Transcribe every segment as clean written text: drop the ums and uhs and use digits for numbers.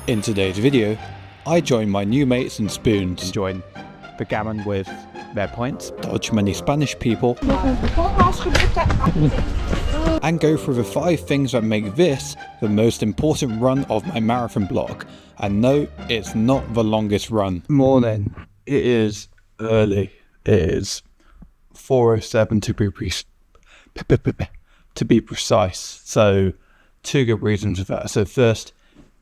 In today's video, I join my new mates and spoons, join the gammon with their points, dodge many Spanish people, and go through the 5 things that make this the most important run of my marathon block. And no, it's not the longest run. Morning. It is early. It is 4:07 to be precise. So 2 good reasons for that. So first,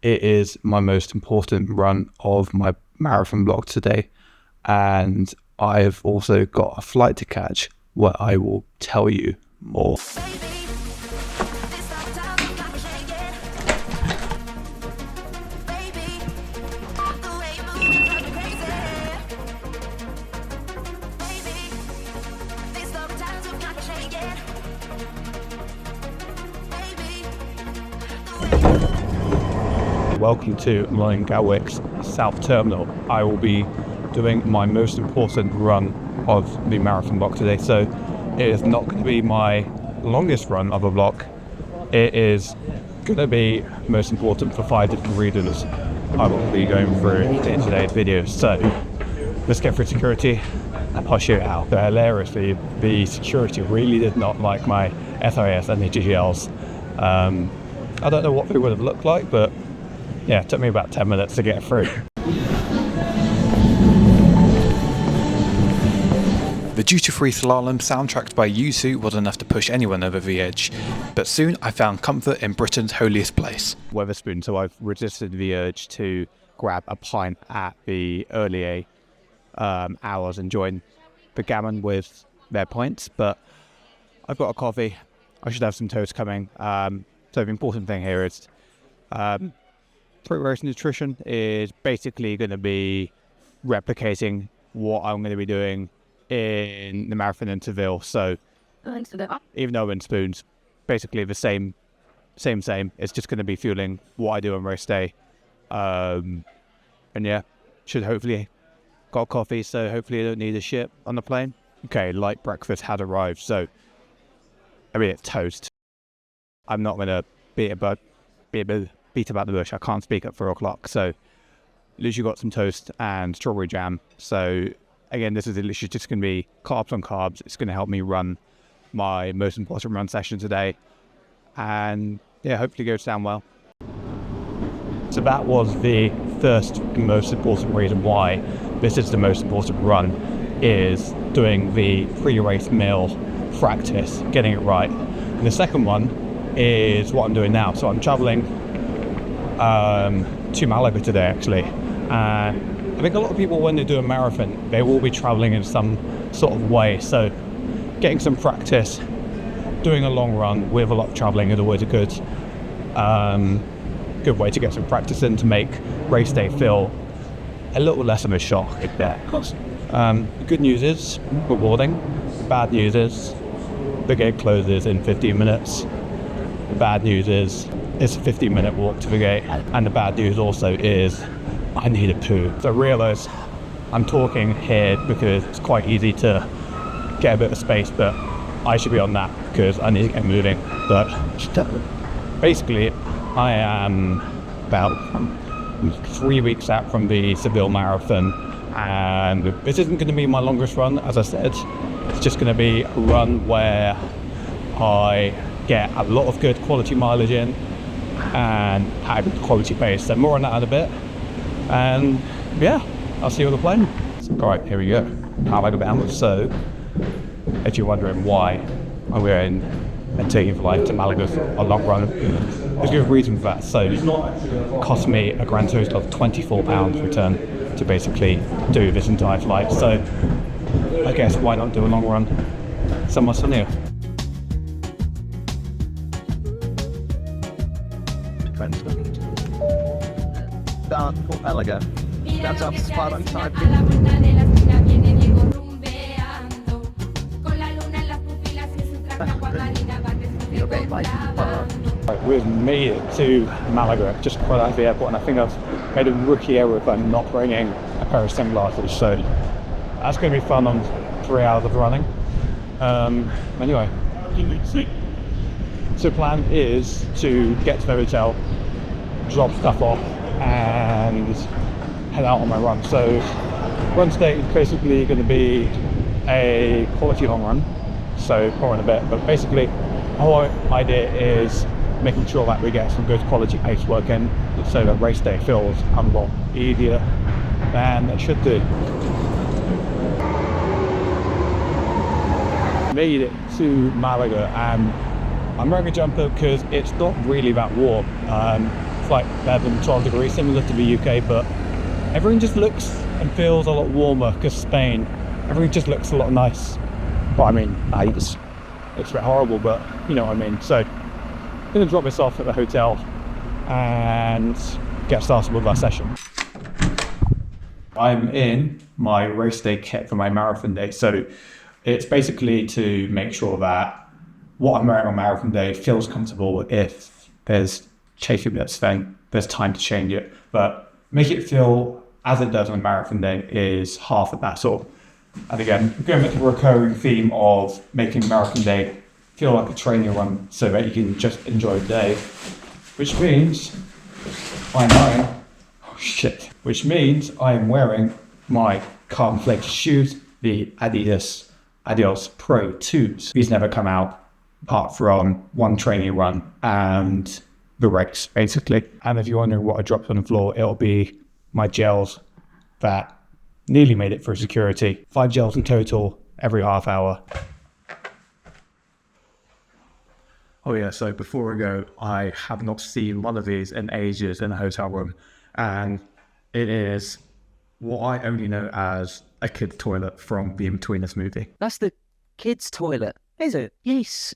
it is my most important run of my marathon block today, and I've also got a flight to catch where I will tell you more. Welcome to London Gatwick's South Terminal. I will be doing my most important run of the marathon block today. So it is not going to be my longest run of a block. It is going to be most important for 5 different reasons I will be going through in today's video. So let's get through security and I'll show you how. So hilariously, the security really did not like my SIS energy gels. I don't know what they would have looked like, but yeah, it took me about 10 minutes to get through. The duty-free slalom soundtracked by Yusu was enough to push anyone over the edge, but soon I found comfort in Britain's holiest place. Wetherspoon, so I've resisted the urge to grab a pint at the early hours and join the gammon with their points, but I've got a coffee, I should have some toast coming. So the important thing here is pre-race nutrition is basically going to be replicating what I'm going to be doing in the marathon in Seville. So even though I'm in spoons, basically the same. It's just going to be fueling what I do on race day. And yeah, should hopefully got coffee, so hopefully I don't need a shit on the plane. Okay, light breakfast had arrived, so I mean it's toast. I'm not going to beat about the bush. I can't speak at 4 o'clock. So literally got some toast and strawberry jam. So again, this is literally just going to be carbs on carbs. It's going to help me run my most important run session today. And yeah, hopefully goes down well. So that was the first most important reason why this is the most important run, is doing the pre-race meal practice, getting it right. And the second one is what I'm doing now. So I'm traveling to Malaga today actually, and I think a lot of people when they do a marathon they will be traveling in some sort of way, so getting some practice doing a long run with a lot of traveling is always a good way to get some practice in to make race day feel a little less of a shock. The good news is rewarding. The bad news is the gate closes in 15 minutes. The bad news is it's a 15-minute walk to the gate, and the bad news also is I need a poo. So I realise I'm talking here because it's quite easy to get a bit of space, but I should be on that because I need to get moving. But basically I am about 3 weeks out from the Seville Marathon, and this isn't going to be my longest run. As I said, it's just going to be a run where I get a lot of good quality mileage in and at a good quality pace. So more on that in a bit, and yeah, I'll see you on the plane. Alright, here we go. Malaga bound. So if you're wondering why I'm going and taking flight to Malaga for a long run, there's a good reason for that. So it cost me a grand total of £24 return to basically do this entire flight. So I guess why not do a long run somewhere sunnier. Down for Malaga. That's our spot on time. We've made it to Malaga, just quite out of the airport, and I think I've made a rookie error by not bringing a pair of sunglasses. So that's going to be fun on 3 hours of running. Anyway, so the plan is to get to the hotel, drop stuff off, and head out on my run. So run today is basically going to be a quality long run, so more in a bit, but basically the whole idea is making sure that we get some good quality pace work in so that race day feels a lot easier than it should do. Made it to Malaga and I'm wearing a jumper because it's not really that warm. It's like 11, 12 degrees, similar to the UK, but everything just looks and feels a lot warmer because Spain, everything just looks a lot nice. But I mean, it's a bit horrible, but you know what I mean. So I'm gonna drop this off at the hotel and get started with our session. I'm in my race day kit for my marathon day. So it's basically to make sure that what I'm wearing on marathon day feels comfortable. If there's chafing bits, then there's time to change it. But make it feel as it does on marathon day is half of that sort. And again, we're going with the recurring theme of making marathon day feel like a training run so that you can just enjoy the day. Which means I am wearing my carbon flake shoes, the Adidas Pro 2s. These never come out apart from one training run and the race, basically. And if you're wondering what I dropped on the floor, it'll be my gels that nearly made it through security. 5 gels in total every half hour. Oh yeah, so before I go, I have not seen one of these in ages in a hotel room. And it is what I only know as a kid's toilet from the In-Betweeners movie. That's the kids' toilet, is it? Yes.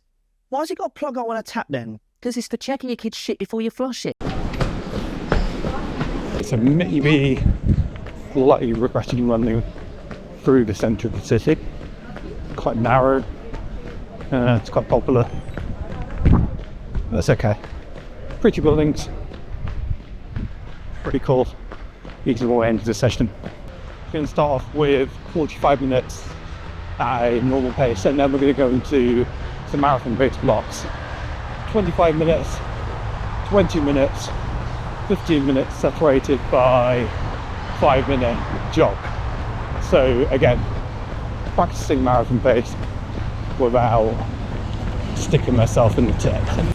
Why has it got a plug on a tap then? Because it's for checking your kid's shit before you flush it. It's a maybe slightly regretting running through the centre of the city. Quite narrow. It's quite popular. That's okay. Pretty buildings. Pretty cool. Easy way into the session. We're going to start off with 45 minutes at a normal pace, and then we're going to go into the marathon-based blocks. 25 minutes, 20 minutes, 15 minutes separated by 5-minute jog. So again, practicing marathon pace without sticking myself in the text.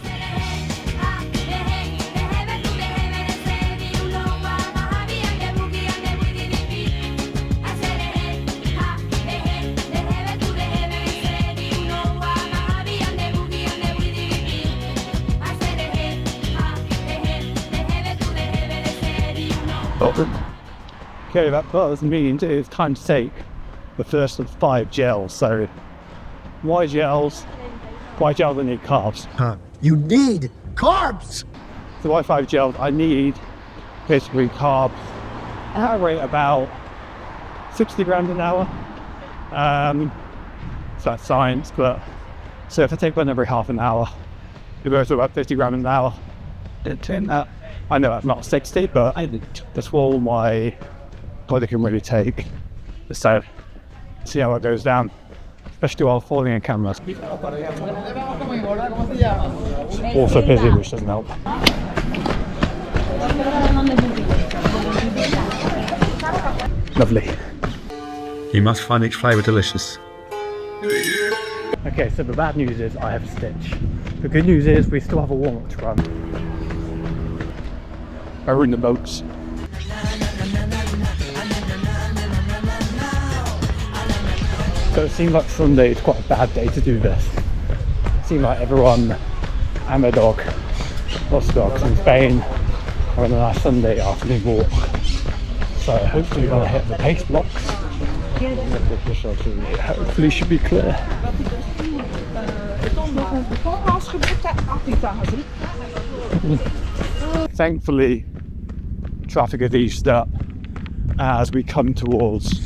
Okay, that does mean it's time to take the first of 5 gels. So why gels? Why gels? I need carbs. You need carbs! So why 5 gels? I need basically carbs at a rate about 60 grams an hour. So that's science, but so if I take one every half an hour, it goes to about 50 grams an hour. I know I'm not 60, but that's all my body can really take. So see how it goes down, especially while falling in cameras. Also busy, which doesn't help. Lovely. You must find each flavour delicious. Okay, so the bad news is I have a stitch. The good news is we still have a warm-up to run. We're in the boats. So it seems like Sunday is quite a bad day to do this. It seems like everyone and their dog, lots of dogs in Spain, are on a nice Sunday afternoon walk. So hopefully we'll hit the pace blocks. Hopefully should be clear. Thankfully, traffic has eased up as we come towards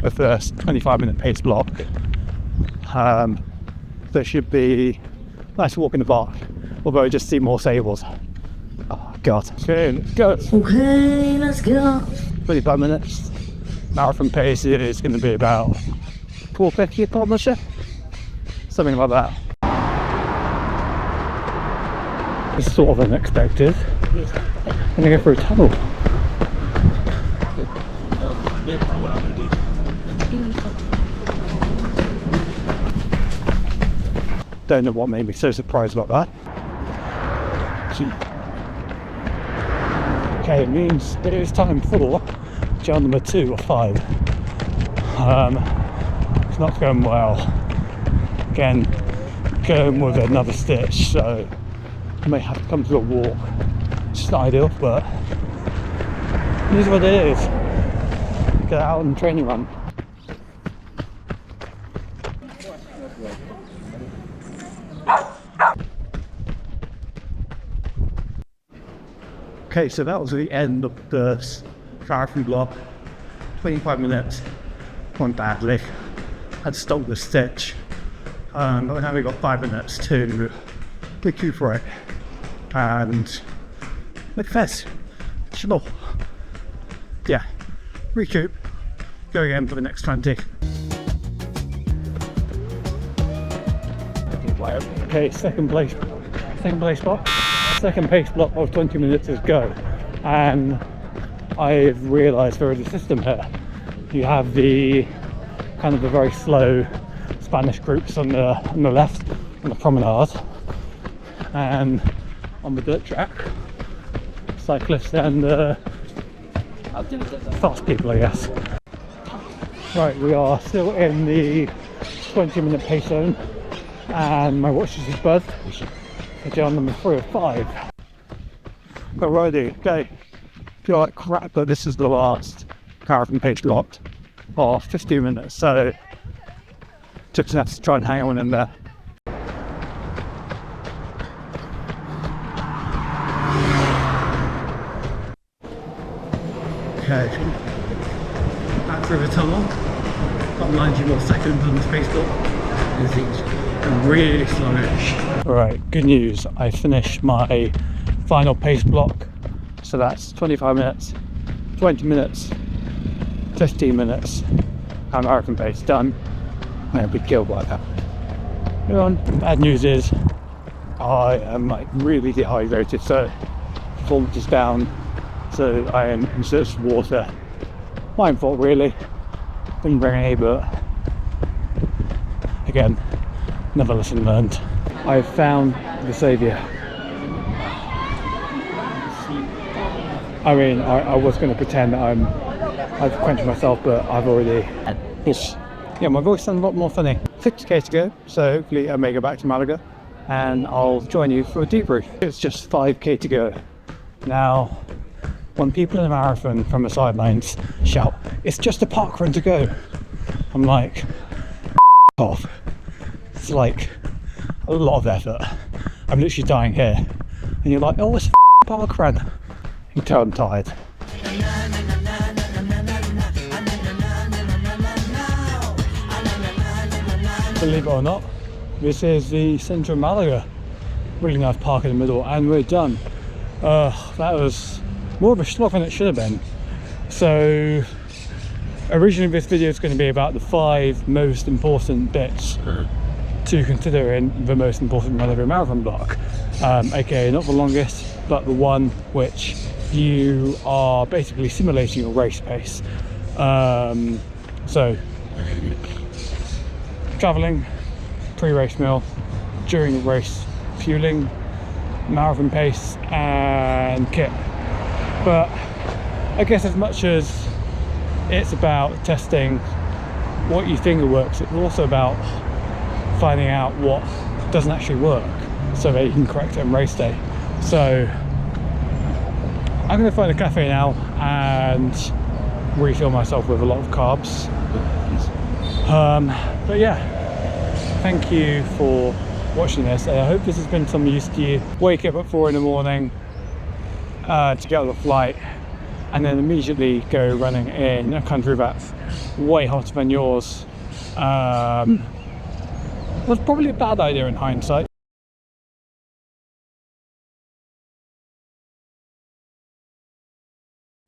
the first 25-minute pace block. There should be a nice walk in the park, although I just see more sables. Oh god. Okay, let's go. Okay, let's go. 25 minutes. Marathon pace is going to be about 4:50 kilometre, something like that. It's sort of unexpected. I'm going to go for a tunnel. Don't know what made me so surprised about that. Okay, it means it is time for gel number 2 of 5. It's not going well. Again, going with another stitch, so I may have to come to a walk. It's not ideal, but it is what it is. Get out on the training run. Okay, so that was the end of the marathon block. 25 minutes, went badly. I'd stole the stitch, but now we've got 5 minutes to recuperate and make fast. Sure. Yeah, recoup, go again for the next 20. Okay, second place block. Second pace block of 20 minutes is go, and I've realised there is a system here. You have the kind of the very slow Spanish groups on the left, on the promenade, and on the dirt track, cyclists and fast people, I guess. Right, we are still in the 20-minute pace zone, and my watch is buzzed. Gel number 3 of 5. Alrighty, okay. Feel like crap, but this is the last marathon pace block for 15 minutes, so just have to try and hang on in there. Okay, back through the tunnel. Got 90 more seconds on the pace block. Everything's really slowish. Alright, good news. I finished my final pace block. So that's 25 minutes, 20 minutes, 15 minutes. And marathon pace done. I'm a big killed by that. Bad news is I am like really dehydrated, so performance is down. So I am in search of water. My fault really. Didn't bring any, but again, another lesson learned. I've found the saviour. I mean, I was going to pretend that I've quenched myself, but I've already. Yeah, my voice sounds a lot more funny. 50k to go, so hopefully I may go back to Malaga, and I'll join you for a debrief. It's just 5k to go. Now, when people in a marathon from the sidelines shout, "It's just a park run to go," I'm like, off. It's like a lot of effort. I'm literally dying here, and you're like, "Oh, it's a park run." You tell I'm tired. Believe it or not, this is the centre of Malaga. Really nice park in the middle, and we're done. That was more of a slog than it should have been. So originally this video is going to be about the 5 most important bits to consider in the most important Malaga marathon block, aka not the longest, but the one which you are basically simulating your race pace. So travelling, pre-race meal, during the race fueling, marathon pace and kit. But I guess as much as it's about testing what you think works, it's also about finding out what doesn't actually work so that you can correct it on race day. So I'm going to find a cafe now and refill myself with a lot of carbs. But yeah, thank you for watching this. I hope this has been some use to you. Wake up at 4 in the morning to get on the flight, and then immediately go running in a country that's way hotter than yours. Was probably a bad idea in hindsight,